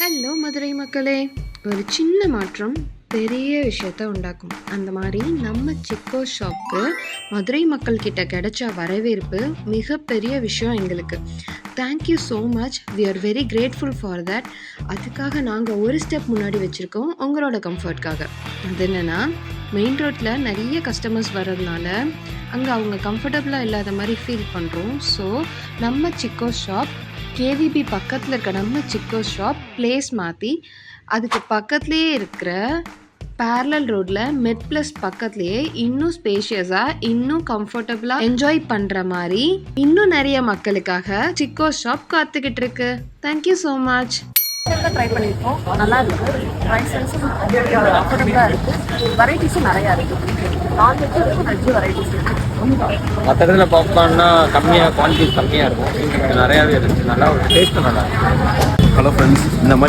Hello Madurai மக்களே, ஒரு சின்ன மாற்றம் பெரிய விஷயத்த உண்டாக்கும். அந்த மாதிரி நம்ம சிக்கோ ஷாப்க்கு மதுரை மக்கள் கிட்ட கிடைச்ச வரவேற்பு மிகப்பெரிய விஷயம் எங்களுக்கு. Thank you so much, we are very grateful for that. அதுக்காக நாங்கள் ஒரு ஸ்டெப் முன்னாடி வச்சுருக்கோம் உங்களோட கம்ஃபர்ட்காக. அது என்னென்னா, மெயின் ரோட்டில் நிறைய கஸ்டமர்ஸ் வர்றதுனால அங்கே அவங்க கம்ஃபர்டபுளாக இல்லாத மாதிரி ஃபீல் பண்ணுறோம். ஸோ நம்ம சிக்கோ ஷாப் கேவிபி பக்கத்தில் இருக்க நம்ம சிக்கோ ஷாப் பிளேஸ் மாற்றி அதுக்கு பக்கத்துலேயே இருக்கிற பேரலல் ரோட்டில் மெட் ப்ளஸ் பக்கத்துலேயே இன்னும் ஸ்பேஷியஸாக இன்னும் கம்ஃபர்டபுளாக என்ஜாய் பண்ணுற மாதிரி இன்னும் நிறைய மக்களுக்காக சிக்கோ ஷாப் காத்துக்கிட்டு இருக்கு. Thank you so much. ட்ரை பண்ணியிருக்கோம், நல்லா இருக்குது. ப்ரைஸ் அஃபோர்டபுளாக இருக்குது. வெரைட்டிஸும் நிறையா இருக்குது. நான்வெஜ் இருக்குது, வெஜ் வெரைட்டிஸ் இருக்குது. மற்ற இடத்துல பாப்கார்ன்னா கம்மியாக குவான்டிட்டி கம்மியாக இருக்கும், இங்கே நிறையாவே இருக்குது. நல்லா ஒரு டேஸ்ட்டு நல்லா இருக்கும். ஹலோ ஃப்ரெண்ட்ஸ், இந்த மாதிரி